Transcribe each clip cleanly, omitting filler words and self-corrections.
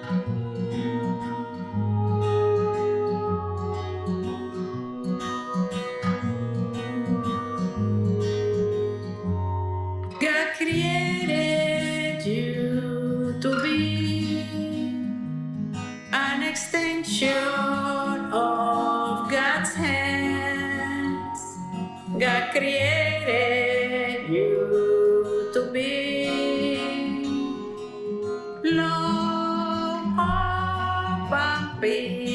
God created you to be an extension of God's hands. God created you to be love, hope, and peace.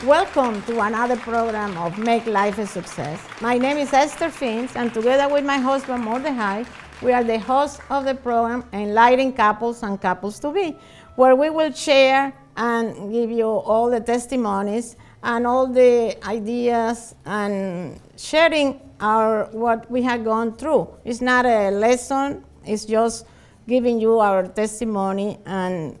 Welcome to another program of Make Life a Success. My name is Esther Fins, and together with my husband Mordechai, we are the hosts of the program Enlightening Couples and Couples to Be, where we will share and give you all the testimonies and all the ideas and sharing what we have gone through. It's not a lesson, it's just giving you our testimony and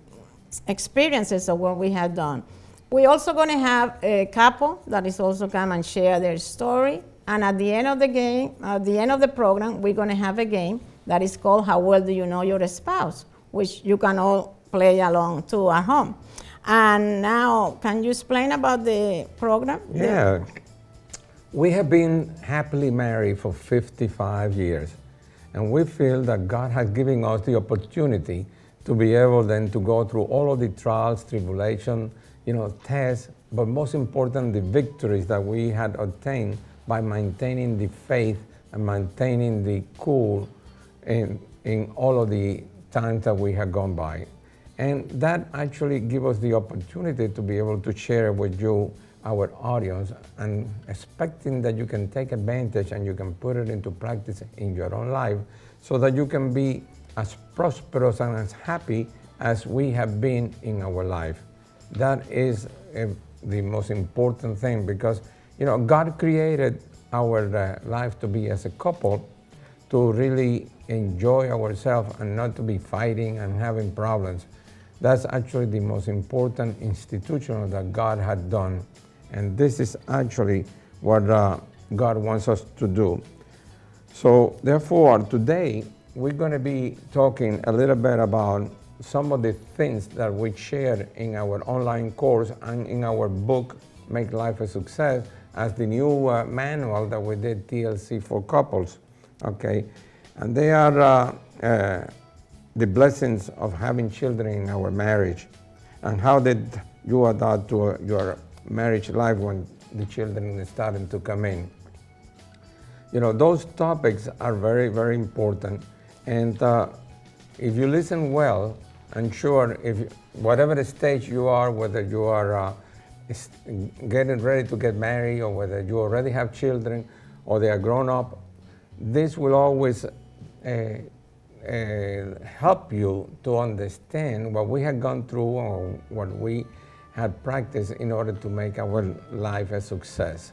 experiences of what we have done. We're also going to have a couple that is also come and share their story. And at the end of the program, we're going to have a game that is called How Well Do You Know Your Spouse, which you can all play along to at home. And now, can you explain about the program? Yeah. We have been happily married for 55 years. And we feel that God has given us the opportunity to be able then to go through all of the trials, tribulation, tests, but most important, the victories that we had obtained by maintaining the faith and maintaining the cool in all of the times that we had gone by. And that actually gives us the opportunity to be able to share with you, our audience, and expecting that you can take advantage and you can put it into practice in your own life so that you can be as prosperous and as happy as we have been in our life. That is the most important thing because, God created our life to be as a couple to really enjoy ourselves and not to be fighting and having problems. That's actually the most important institution that God had done. And this is actually what God wants us to do. So therefore, today, we're going to be talking a little bit about some of the things that we shared in our online course and in our book, Make Life a Success, as the new manual that we did, TLC for Couples, okay? And they are the blessings of having children in our marriage. And how did you adapt to your marriage life when the children started to come in? Those topics are very, very important. And if you listen well, and sure, whatever the stage you are, whether you are getting ready to get married or whether you already have children or they are grown up, this will always help you to understand what we had gone through or what we had practiced in order to make our life a success.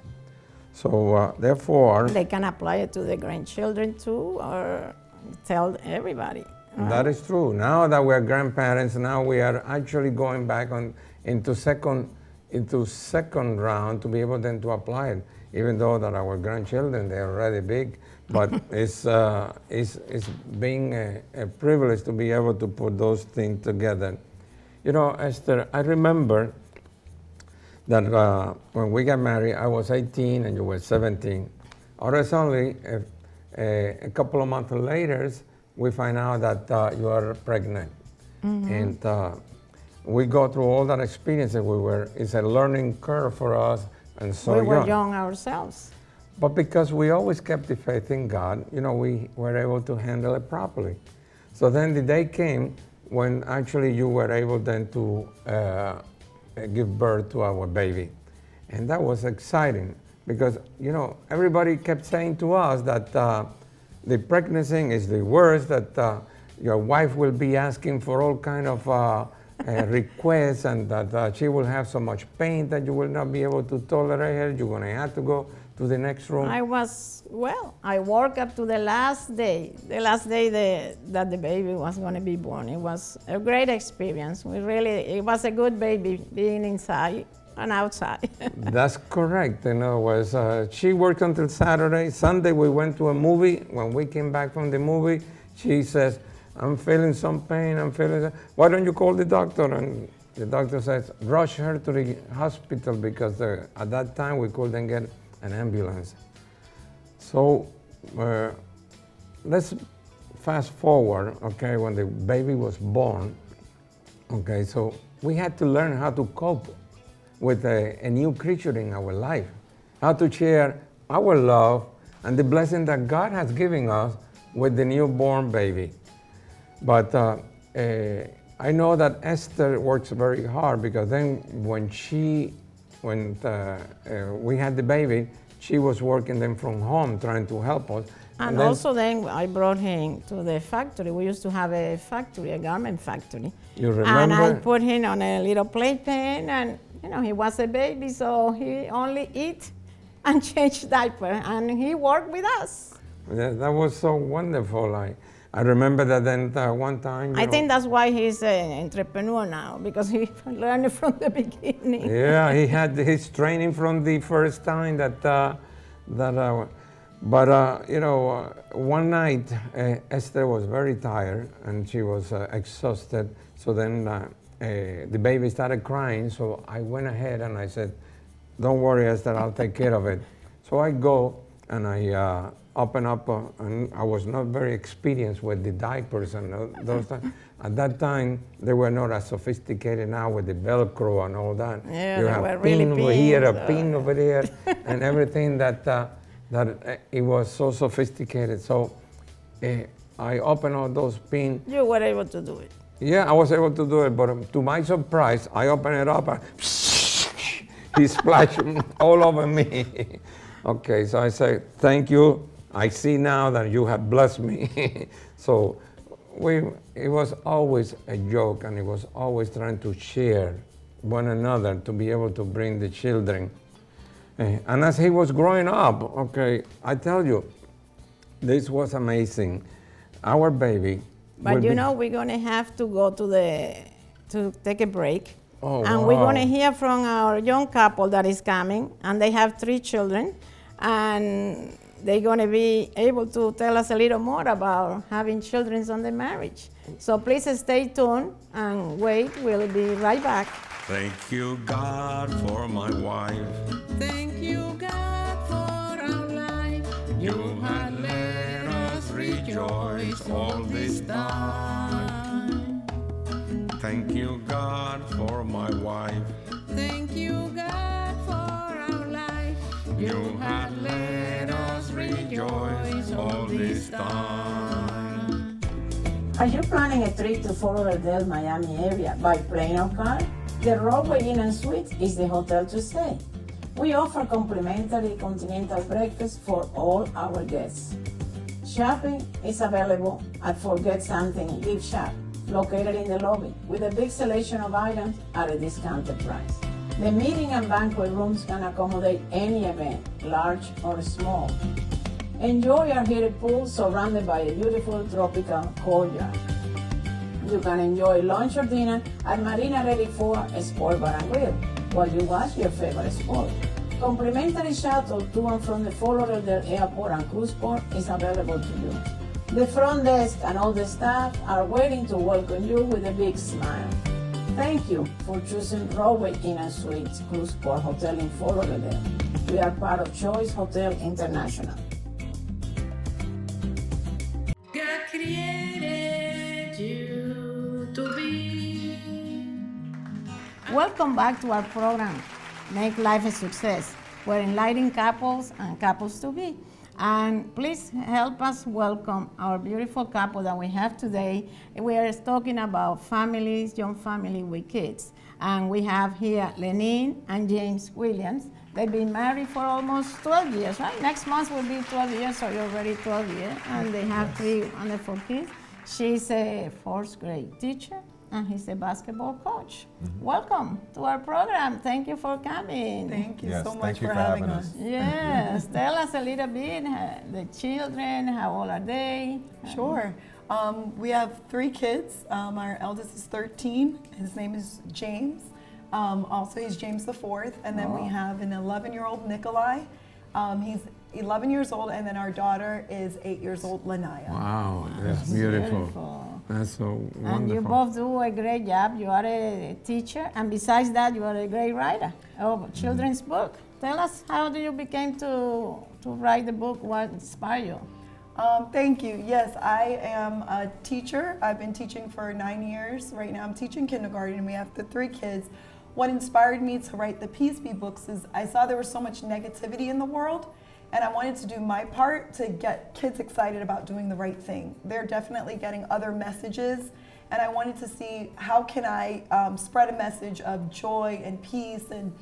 So therefore... They can apply it to the grandchildren too, or tell everybody. That is true. Now that we're grandparents, now we are actually going back into second round to be able then to apply it. Even though that our grandchildren, they're already big, but it's being a privilege to be able to put those things together. Esther, I remember that when we got married, I was 18 and you were 17. Or it's only a couple of months later, we find out that you are pregnant. Mm-hmm. And we go through all that experience. It's a learning curve for us, and so we were young ourselves. But because we always kept the faith in God, we were able to handle it properly. So then the day came when actually you were able then to give birth to our baby. And that was exciting because, everybody kept saying to us that the pregnancy is the worst, that your wife will be asking for all kind of requests and that she will have so much pain that you will not be able to tolerate her. You're going to have to go to the next room. I worked up to the last day that the baby was going to be born. It was a great experience. It was a good baby being inside and outside. That's correct. In other words, she worked until Saturday. Sunday we went to a movie. When we came back from the movie, she says, I'm feeling some pain, why don't you call the doctor? And the doctor says, rush her to the hospital because at that time we couldn't get an ambulance. So let's fast forward, okay, when the baby was born, okay, so we had to learn how to cope with a new creature in our life, how to share our love and the blessing that God has given us with the newborn baby. But I know that Esther works very hard because then when we had the baby, she was working then from home trying to help us. And also then I brought him to the factory. We used to have a factory, a garment factory. You remember? And I put him on a little playpen, and he was a baby, so he only eat and change diaper, and he worked with us. Yeah, that was so wonderful. I remember that then one time. I think that's why he's an entrepreneur now, because he learned from the beginning. Yeah, he had his training from the first time one night Esther was very tired and she was exhausted. So then the baby started crying. So I went ahead and I said, "Don't worry, Esther, I'll take care of it." So I go and I open up, and I was not very experienced with the diapers and those things. At that time, they were not as sophisticated now with the Velcro and all that. Yeah, you they have were pin really over here, a pins, pin over there, and everything that it was so sophisticated. So I opened all those pins. You were able to do it. Yeah, I was able to do it, but to my surprise, I opened it up and he splashed all over me. Okay, so I say, "Thank you. I see now that you have blessed me." So it was always a joke, and it was always trying to share one another to be able to bring the children. And as he was growing up, okay, I tell you, this was amazing. Our baby. But we're going to have to go to take a break. Oh, and wow. we're going to hear from our young couple that is coming, and they have 3 children, and they're going to be able to tell us a little more about having children on the marriage. So please stay tuned and wait. We'll be right back. Thank you, God, for my wife. Thank you, God, for our life. You have let us rejoice all this time. Thank you, God, for my wife. Thank you, God, for our life. You have let us rejoice all this time. Are you planning a trip to Fort Lauderdale, Miami area by plane or car? The Rodeway Inn & Suites is the hotel to stay. We offer complimentary continental breakfast for all our guests. Shopping is available at Forget Something gift shop, located in the lobby, with a big selection of items at a discounted price. The meeting and banquet rooms can accommodate any event, large or small. Enjoy our heated pool surrounded by a beautiful tropical courtyard. You can enjoy lunch or dinner at Marina Ready 4 Sport Bar and Grill while you watch your favorite sport. Complimentary shuttle to and from the Fort Lauderdale Airport and Cruzport is available to you. The front desk and all the staff are waiting to welcome you with a big smile. Thank you for choosing Rodeway Inn & Suites Cruzport Hotel in Fort Lauderdale. We are part of Choice Hotel International. God created you to be. Welcome back to our program, Make Life a Success. We're enlightening couples and couples to be. And please help us welcome our beautiful couple that we have today. We are talking about families, young family with kids. And we have here Lenine and James Williams. They've been married for almost 12 years, right? Next month will be 12 years, so you're already 12 years. And they have 3 wonderful kids. She's a 4th grade teacher, and he's a basketball coach. Welcome to our program. Thank you for coming. Thank you Yes, so thank much you for for having having us. Yes, tell us a little bit, the children, how old are they? Sure. We have 3 kids. Our eldest is 13. His name is James. Also, he's James the 4th. And then we have an 11-year-old Nikolai. He's 11 years old. And then our daughter is 8 years old, Lanaya. Wow, that's beautiful. That's so wonderful. And you both do a great job. You are a teacher, and besides that, you are a great writer of children's book. Tell us, how do you became to write the book? What inspired you? Thank you. Yes, I am a teacher. I've been teaching for 9 years. Right now I'm teaching kindergarten, and we have the 3 kids. What inspired me to write the Peace Be books is I saw there was so much negativity in the world, and I wanted to do my part to get kids excited about doing the right thing. They're definitely getting other messages, and I wanted to see how can I spread a message of joy and peace, and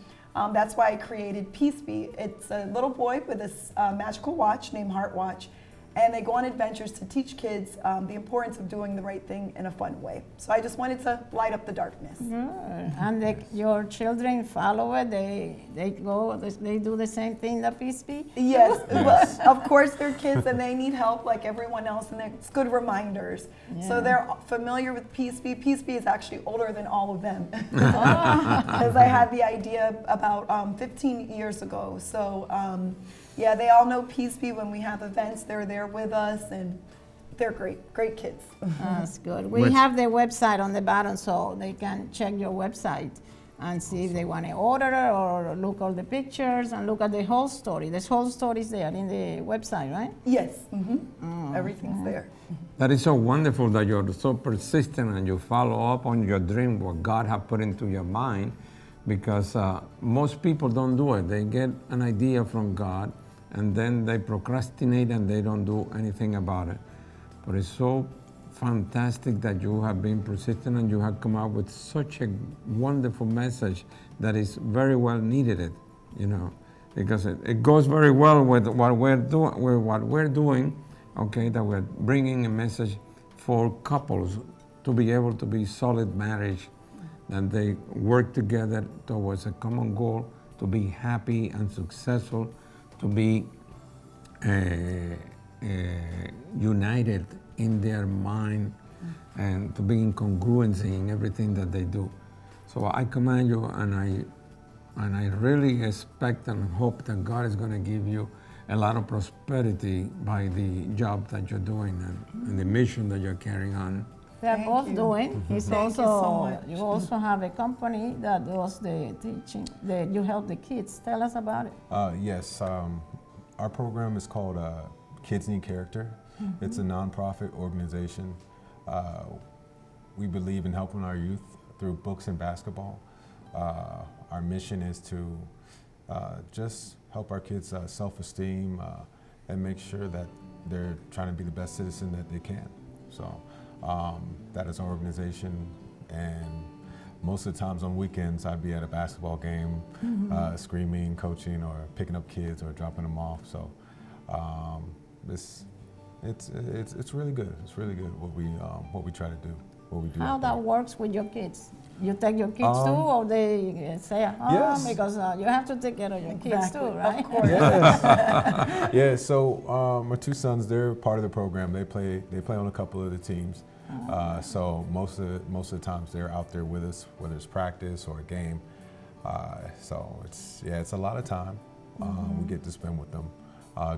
that's why I created Peace Be. It's a little boy with a magical watch named Heart Watch, and they go on adventures to teach kids the importance of doing the right thing in a fun way. So I just wanted to light up the darkness. And your children follow it. They do the same thing that Peace Be. Yes, well, of course they're kids and they need help like everyone else, and it's good reminders. So they're familiar with Peace Be. Peace Be is actually older than all of them, because I had the idea about 15 years ago. So yeah, they all know Peace Be. When we have events, they're there with us, and they're great kids. That's good. We have the website on the bottom, so they can check your website and see if they want to order it or look all the pictures and look at the whole story. The whole story is there in the website, right? Yes, everything's there. That is so wonderful that you're so persistent and you follow up on your dream, what God has put into your mind, because most people don't do it. They get an idea from God, and then they procrastinate and they don't do anything about it. But it's so fantastic that you have been persistent and you have come up with such a wonderful message that is very well needed, because it goes very well with what we're doing, okay, that we're bringing a message for couples to be able to be solid marriage, and they work together towards a common goal, to be happy and successful, to be united in their mind, and to be in congruency in everything that they do. So I commend you, and I really expect and hope that God is going to give you a lot of prosperity by the job that you're doing and the mission that you're carrying on. They're Thank both you. doing. He's Thank also, you so much. you also have a company that does the teaching, you help the kids. Tell us about it. Yes, our program is called Kids Need Character. It's a nonprofit organization. We believe in helping our youth through books and basketball. Our mission is to just help our kids self-esteem and make sure that they're trying to be the best citizen that they can. So that is our organization, and most of the times on weekends I'd be at a basketball game, screaming, coaching, or picking up kids or dropping them off. So it's really good. It's really good what we try to do. What we do. How out there. that works with your kids? You take your kids too, or they stay at home? Yes. Because you have to take care of your kids too, right? Of course. Yeah, so my 2 sons, they're part of the program. They play on a couple of the teams. So most of the times they're out there with us, whether it's practice or a game. So it's a lot of time we get to spend with them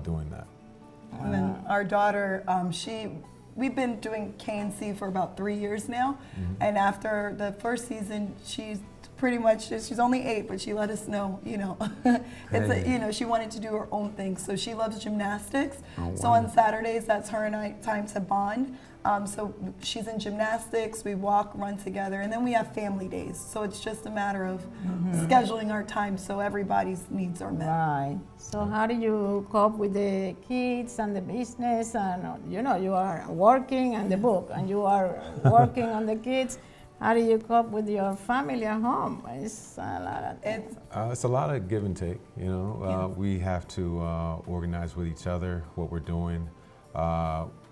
doing that. And then our daughter, we've been doing KNC for about 3 years now, and after the first season, she's only 8, but she let us know, she wanted to do her own thing. So she loves gymnastics. So on Saturdays, that's her and I time to bond. So she's in gymnastics, we walk, run together, and then we have family days. So it's just a matter of scheduling our time so everybody's needs are met. Right. So how do you cope with the kids and the business, and you are working and the book, and you are working on the kids? How do you cope with your family at home? It's a lot of things. It's a lot of give and take. We have to organize with each other what we're doing.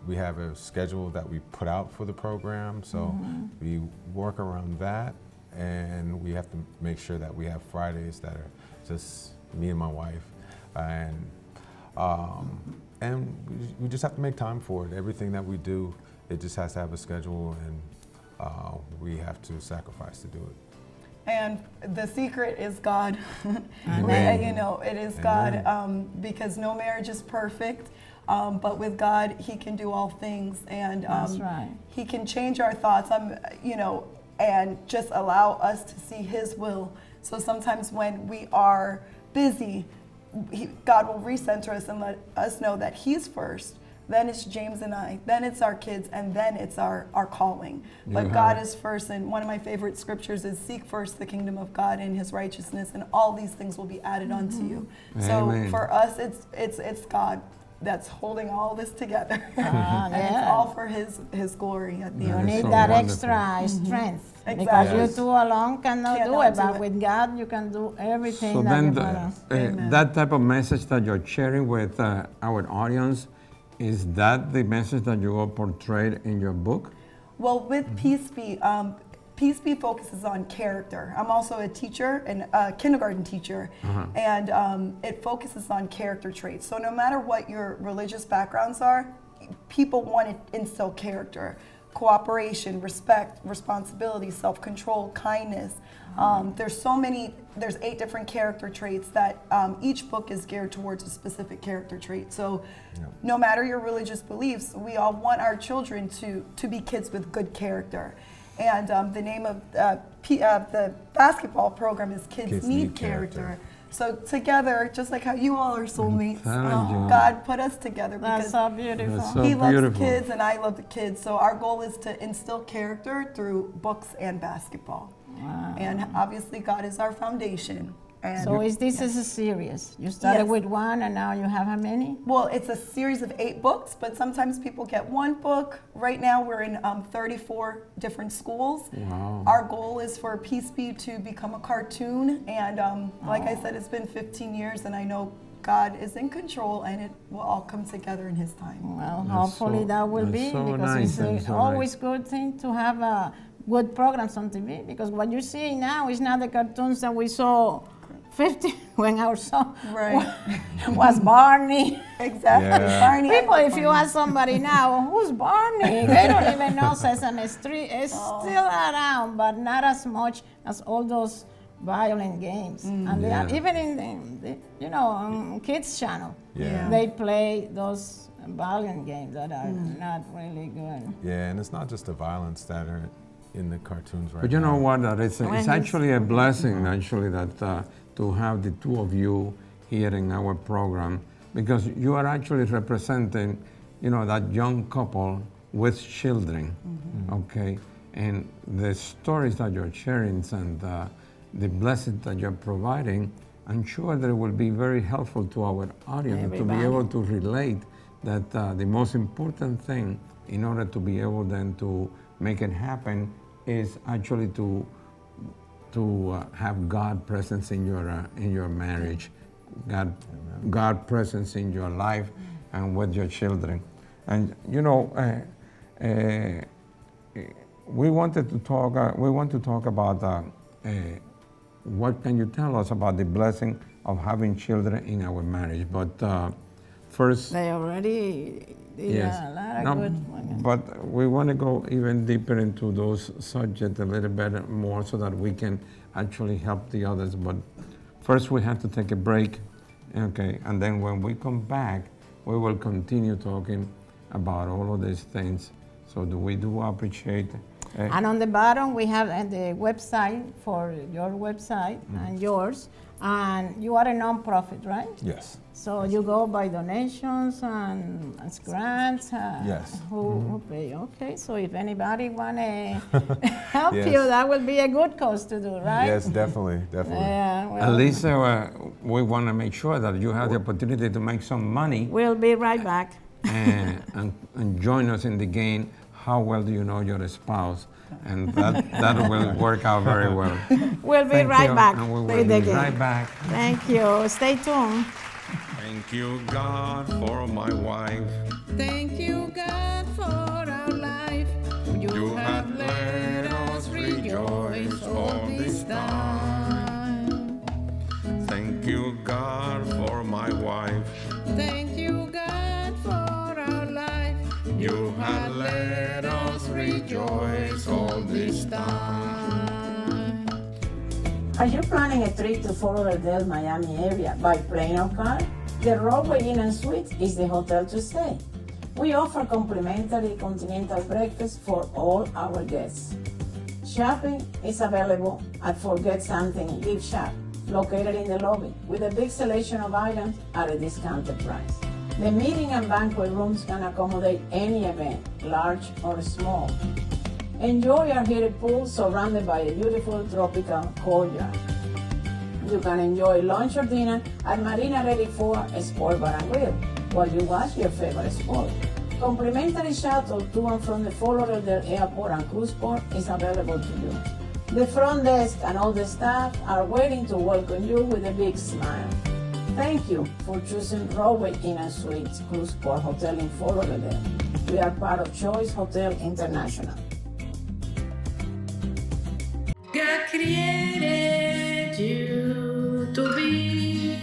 We have a schedule that we put out for the program, so we work around that, and we have to make sure that we have Fridays that are just me and my wife, and we just have to make time for it. Everything that we do, it just has to have a schedule, and we have to sacrifice to do it. And the secret is God. Amen. It is God, because no marriage is perfect. But with God, He can do all things, and That's right. He can change our thoughts. And just allow us to see His will. So sometimes when we are busy, God will recenter us and let us know that He's first. Then it's James and I. Then it's our kids, and then it's our calling. But God is first. And one of my favorite scriptures is, "Seek first the kingdom of God and His righteousness, and all these things will be added unto you." So Amen. for us, it's God that's holding all this together, and it's yeah. all for His glory at the You end. is need so that wonderful. extra strength. Because Exactly. you two alone cannot do Cannot it, do but it. with God, you can do everything So that then, you the, want. Amen. that type of message that you're sharing with our audience, is that the message that you all portrayed in your book? Well, with Peace Be focuses on character. I'm also a teacher and a kindergarten teacher, and it focuses on character traits. So no matter what your religious backgrounds are, people want to instill character, cooperation, respect, responsibility, self-control, kindness. There's 8 different character traits that each book is geared towards a specific character trait. So no matter your religious beliefs, we all want our children to be kids with good character. And the name of the basketball program is Kids Need Character. So together, just like how you all are soulmates, Telling you. God put us together That's because so beautiful. That's so He loves beautiful. kids and I love the kids. So our goal is to instill character through books and basketball. And obviously God is our foundation. And So is this is a series? You started Yes. with one, and now you have how many? well, it's a series of 8 books, but sometimes people get one book. Right now we're in 34 different schools. Wow. Our goal is for Peace Be to become a cartoon. And like I said, it's been 15 years and I know God is in control and it will all come together in His time. Well, That's hopefully so- that will that's be, so because nice and it's so always nice. good thing to have good programs on TV. Because what you see now is not the cartoons that we saw 50 when our son Right. was Barney. Exactly. Yeah. Barney, People, if you ask somebody now, who's Barney? They don't even know Sesame Street. It's still around, but not as much as all those violent games. And they are, Yeah. even in the kids channel, Yeah. they play those violent games that are not really good. Yeah, and it's not just the violence that are in the cartoons right But you now. know what? That it's When it's he's- actually a blessing, actually, that to have the two of you here in our program, because you are actually representing, that young couple with children, okay? And the stories that you're sharing and the blessings that you're providing, I'm sure that it will be very helpful to our audience to be Everybody. able to relate that the most important thing in order to be able then to make it happen is actually to have God presence in your marriage, God presence in your life and with your children. And we want to talk about what can you tell us about the blessing of having children in our marriage. But first, They already did yes. a lot of No, good ones. but we want to go even deeper into those subjects a little bit more so that we can actually help the others. But first we have to take a break, okay? And then when we come back, we will continue talking about all of these things. So we do appreciate And on the bottom, we have the website for your website and yours. And you are a non-profit, right? Yes. So you go by donations and as grants? Yes. Who pay? Okay, so if anybody want to help Yes. you, that will be a good cause to do, right? Yes, definitely. Yeah, At well, least we want to make sure that you have the opportunity to make some money we'll be right back. and join us in the game. How well do you know your spouse? And that will work out very well. We'll be Thank right you, back and we will with the be game. right back. Thank you. Stay tuned. Thank you, God, for my wife. Thank you, God, for our life. You have let us rejoice all this time. Thank you, God, for my wife. Thank you, God, for our life. You have let us rejoice all this time. Are you planning a trip to Fort Lauderdale, Miami area by plane or car? The Rodeway Inn & Suites is the hotel to stay. We offer complimentary continental breakfast for all our guests. Shopping is available at Forget Something gift shop, located in the lobby, with a big selection of items at a discounted price. The meeting and banquet rooms can accommodate any event, large or small. Enjoy our heated pool surrounded by a beautiful tropical courtyard. You can enjoy lunch or dinner at Marina Ready 4 Sport Bar and Grill while you watch your favorite sport. Complimentary shuttle to and from the Fort Lauderdale Airport and Cruzport is available to you. The front desk and all the staff are waiting to welcome you with a big smile. Thank you for choosing Rodeway Inn & Suites Cruzport Hotel in Fort Lauderdale. We are part of Choice Hotel International. God created you to be.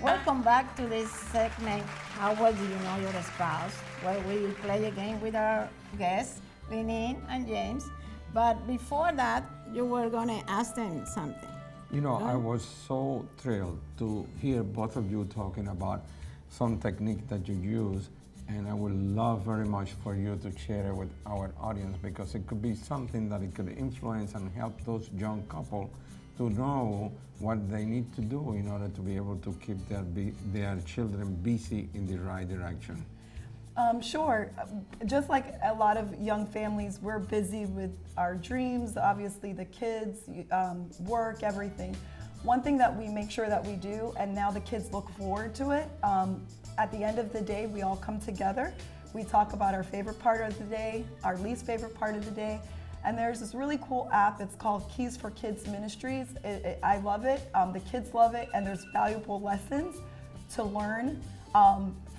Welcome back to this segment, How Well Do You Know Your Spouse, where we play a game with our guests, Lenine and James. But before that, you were going to ask them something. You know, I was so thrilled to hear both of you talking about some technique that you use, and I would love very much for you to share it with our audience, because it could be something that it could influence and help those young couple to know what they need to do in order to be able to keep their children busy in the right direction. Sure. Just like a lot of young families, we're busy with our dreams, obviously the kids, work, everything. One thing that we make sure that we do, and now the kids look forward to it, at the end of the day, we all come together. We talk about our favorite part of the day, our least favorite part of the day, and there's this really cool app. It's called Keys for Kids Ministries. I love it. The kids love it, and there's valuable lessons to learn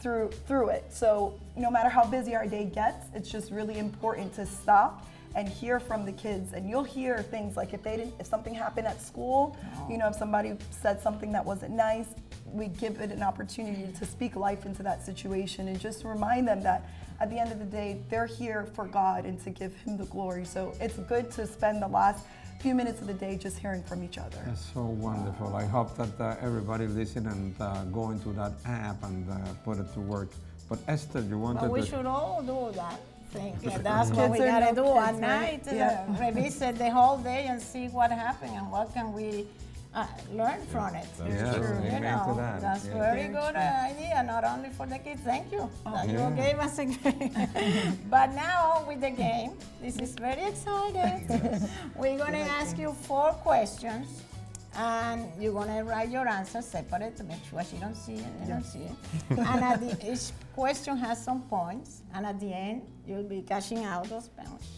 through it. So no matter how busy our day gets, it's just really important to stop and hear from the kids. And you'll hear things like if something happened at school, if somebody said something that wasn't nice, we give it an opportunity to speak life into that situation and just remind them that at the end of the day, they're here for God and to give Him the glory. So it's good to spend the last few minutes of the day just hearing from each other. That's so wonderful. I hope that everybody listen and go into that app and put it to work. But Esther, you wanted But we to... should all do that thing. Yeah, that's what we Kids are gotta no do kids, at right? night. Yeah. Revisit the whole day and see what happened and what can we learn from it. Yes, amen to that. That's Yes. very good idea, not only for the kids. Thank you. That Yeah. you gave us a game. But now with the game, this is very exciting. We're gonna ask you 4 questions. And you're gonna write your answers separate to make sure she don't see it, you don't see it. And each question has some points, and at the end, you'll be cashing out those points.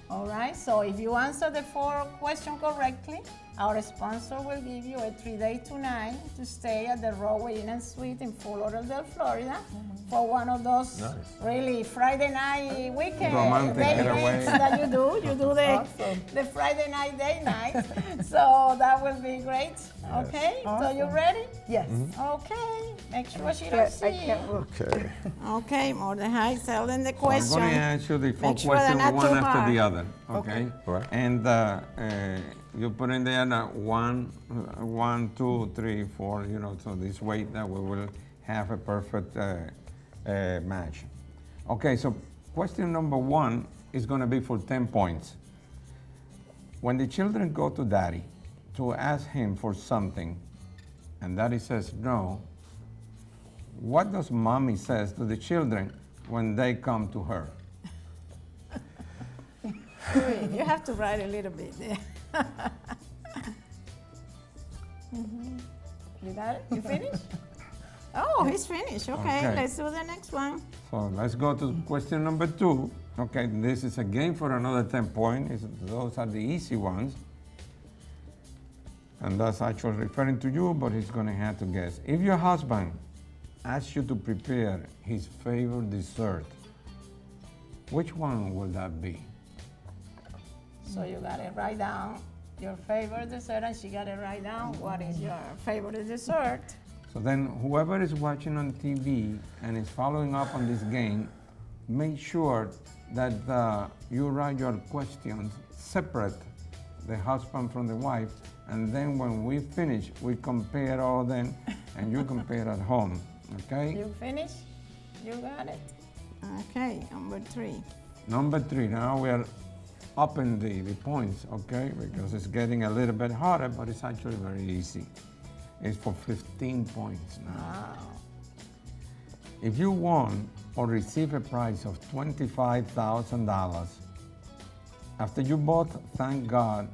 All right, so if you answer the 4 questions correctly, our sponsor will give you a 3-day 2-night to stay at the Rodeway Inn & Suite in Fort Lauderdale, Florida, for one of those really Friday night weekend Romantic day getaway. nights that you do. You do the Friday night, day night. So that will be great. Okay, so you ready? Yes. Okay, make sure she don't see it. Okay. Okay, Mordechai, tell them the I'm question. going to ask you the 4 Make sure they're questions not one too after hard. the other, okay? All right. And you put in there 1, 2, 3, 4, so this way that we will have a perfect match. Okay, so question number 1 is going to be for 10 points. When the children go to daddy to ask him for something, and daddy says no, what does mommy says to the children when they come to her? Wait, you have to write a little bit there. You got it? You finished? Oh, he's finished. Okay, Okay. let's do the next one. So let's go to question number 2. Okay, this is a game for another 10 points. Those are the easy ones. And that's actually referring to you, but he's going to have to guess. If your husband asks you to prepare his favorite dessert, which one will that be? So you got to write down your favorite dessert, and she got to write down what is your favorite dessert. So then whoever is watching on TV and is following up on this game, make sure that you write your questions separate, the husband from the wife, and then when we finish, we compare all of them and you compare at home, okay? You finish? You got it? Okay, number 3. Number 3, now we are upping the points, okay? Because it's getting a little bit harder, but it's actually very easy. It's for 15 points now. Wow. If you won or receive a prize of $25,000, after you both thank God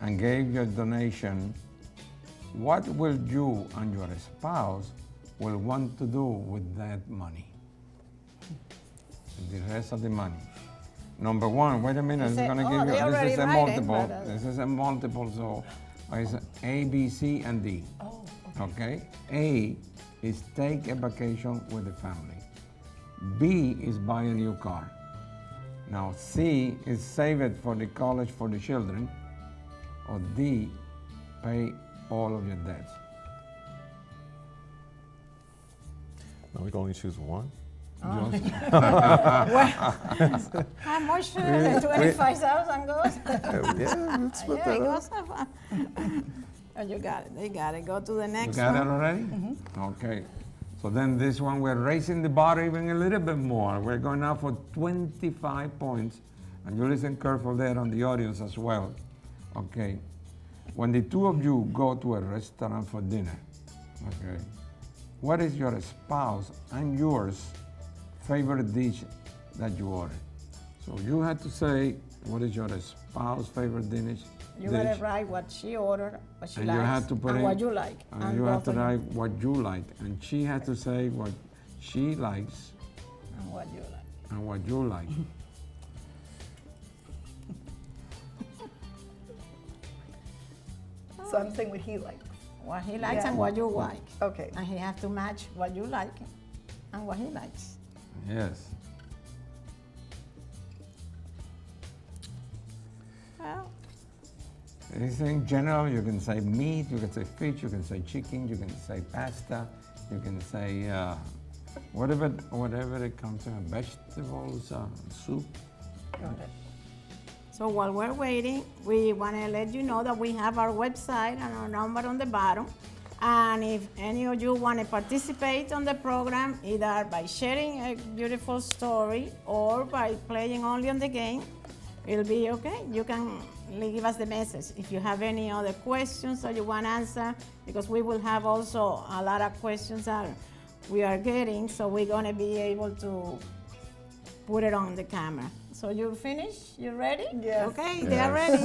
and gave your donation, what will you and your spouse will want to do with that money? The rest of the money. Number 1, wait a minute, He it's said, gonna oh, give they you, this already is a write it, multiple, but, this is a multiple, so it's A, B, C, and D. Oh, Okay? A is take a vacation with the family. B is buy a new car. Now C is save it for the college for the children. Or D, pay all of your debts. No, we can only choose one. Just- How much the 25,000 goes? Yeah, let's split Yeah, it that goes up. Oh, you got it. They got it. Go to the You next got it one. already? Okay. So then this one, we're raising the bar even a little bit more. We're going now for 25 points. And you listen careful there on the audience as well. Okay. When the two of you go to a restaurant for dinner, okay, what is your spouse and yours favorite dish that you order? So you had to say, what is your spouse favorite dish? You gotta write what she ordered, what she And likes, you have to put and in, what you like. and you have both to of you- write what you like, and she has to say what she likes And what you like. and what you like. so I'm saying what he likes. What he likes Yeah. and what you like. Okay. And he have to match what you like and what he likes. Yes. Well, It's in general, you can say meat, you can say fish, you can say chicken, you can say pasta, you can say whatever it comes to, vegetables, soup. got it. So while we're waiting, we want to let you know that we have our website and our number on the bottom. And if any of you want to participate on the program, either by sharing a beautiful story or by playing only on the game, it'll be okay. You can give us the message if you have any other questions that you want to answer, because we will have also a lot of questions that we are getting, so we're going to be able to put it on the camera. So you finished? You ready? Yes. Okay, they are ready.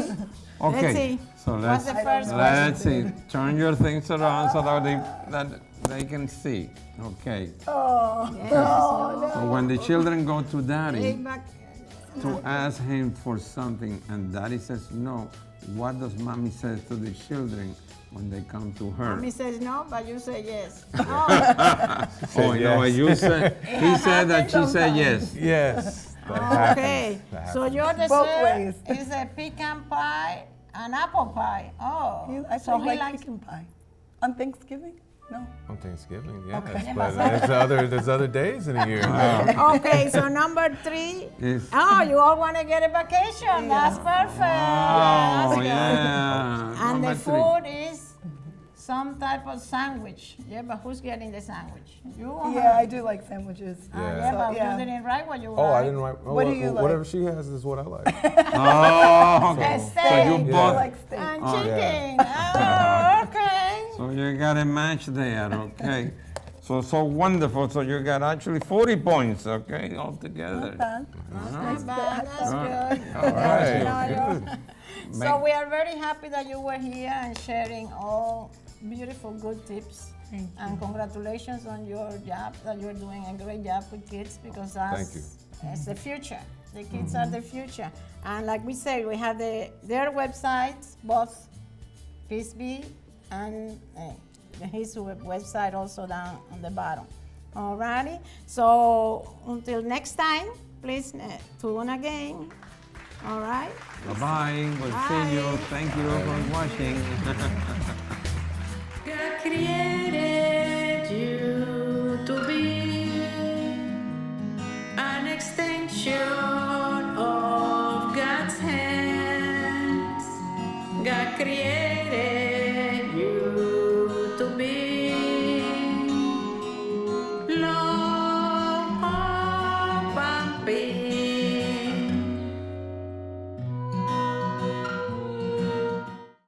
Okay. Let's see. So What's the first let's see. Turn your things around so that they can see. Okay. Yes. So when the children go to daddy Take back. to ask him for something and daddy says no, what does mommy say to the children when they come to her? Mommy says no, but you say yes. Oh, Oh, you know what you said? He said that she said yes. Yes. That happens. okay. That So happens. your Both dessert ways. is a pecan pie and apple pie. Oh, I so thought he you like likes. pecan pie. On Thanksgiving? No. On Thanksgiving, yes, Okay. but there's other days in a year. Okay, so number 3. Yes. Oh, you all want to get a vacation. That's perfect. Oh, That's yeah. good. And Number the 3. food is some type of sandwich. Yeah, but who's getting the sandwich? You or Yeah, her? I do like sandwiches. Yeah. Yeah, but yeah. you didn't write what you Oh, I like. didn't write. Oh, What do you like? Whatever she has is what I like. Oh, okay. A So you steak. I both. like steak. And Oh, chicken. Oh, okay. So you got a match there, okay? So wonderful. So you got actually 40 points, okay, altogether. Not bad. That's good. All right. No, Good. you're- So we are very happy that you were here and sharing all beautiful, good tips. And congratulations on your job, that you're doing a great job with kids, because Thank you. that's the future. The kids are the future. And like we said, we have their websites, both Frisbee and his website also down on the bottom. Alrighty, so until next time, please tune again. All right. Bye-bye. We'll see you. Bye. Thank you for watching. God created you to be an extension of God's hands. God created